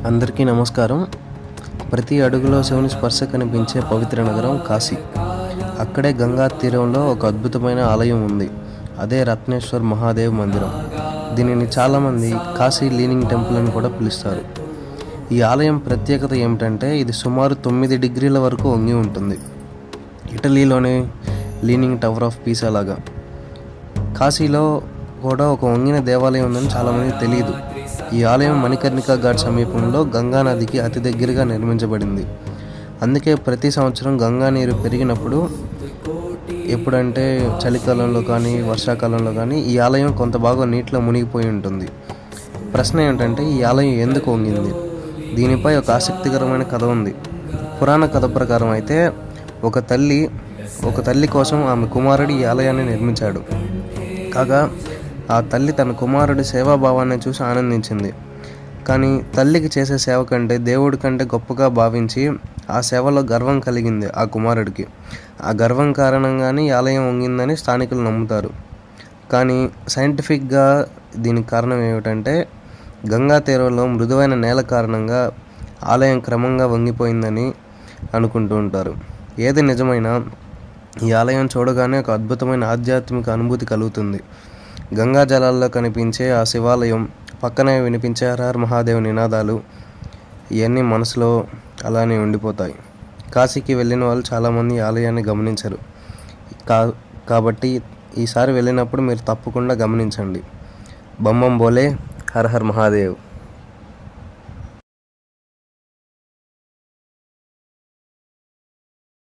అందరికీ నమస్కారం. ప్రతి అడుగులో శివుని స్పర్శ కనిపించే పవిత్ర నగరం కాశీ. అక్కడే గంగా తీరంలో ఒక అద్భుతమైన ఆలయం ఉంది. అదే రత్నేశ్వర్ మహాదేవ్ మందిరం. దీనిని చాలామంది కాశీ లీనింగ్ టెంపుల్ అని కూడా పిలుస్తారు. ఈ ఆలయం ప్రత్యేకత ఏమిటంటే ఇది సుమారు 9 డిగ్రీల వరకు వంగి ఉంటుంది. ఇటలీలోని లీనింగ్ టవర్ ఆఫ్ పీసా లాగా కాశీలో కూడా ఒక వంగిన దేవాలయం ఉందని చాలామంది తెలియదు. ఈ ఆలయం మణికర్ణికా ఘాట్ సమీపంలో గంగా నదికి అతి దగ్గరగా నిర్మించబడింది. అందుకే ప్రతి సంవత్సరం గంగా నీరు పెరిగినప్పుడు, ఎప్పుడంటే చలికాలంలో కానీ వర్షాకాలంలో కానీ ఈ ఆలయం కొంత భాగం నీటిలో మునిగిపోయి ఉంటుంది. ప్రశ్న ఏంటంటే ఈ ఆలయం ఎందుకు వంగింది? దీనిపై ఒక ఆసక్తికరమైన కథ ఉంది. పురాణ కథ ప్రకారం అయితే ఒక తల్లి కోసం ఆమె కుమారుడు ఈ ఆలయాన్ని నిర్మించాడు. కాగా ఆ తల్లి తన కుమారుడి సేవాభావాన్ని చూసి ఆనందించింది. కానీ తల్లికి చేసే సేవ కంటే దేవుడి కంటే గొప్పగా భావించి ఆ సేవలో గర్వం కలిగింది ఆ కుమారుడికి. ఆ గర్వం కారణంగానే ఈ ఆలయం వంగిందని స్థానికులు నమ్ముతారు. కానీ సైంటిఫిక్గా దీనికి కారణం ఏమిటంటే గంగా తీరంలో మృదువైన నేల కారణంగా ఆలయం క్రమంగా వంగిపోయిందని అనుకుంటూ ఉంటారు. ఏది నిజమైనా ఈ ఆలయం చూడగానే ఒక అద్భుతమైన ఆధ్యాత్మిక అనుభూతి కలుగుతుంది. గంగా జలాల్లో కనిపించే ఆ శివాలయం, పక్కనే వినిపించే హర హర మహాదేవ్ నినాదాలు ఇవన్నీ మనసులో అలానే ఉండిపోతాయి. కాశీకి వెళ్ళిన వాళ్ళు చాలామంది ఈ ఆలయాన్ని గమనించరు. కాబట్టి ఈసారి వెళ్ళినప్పుడు మీరు తప్పకుండా గమనించండి. బొమ్మం బోలే హర హర మహాదేవ్.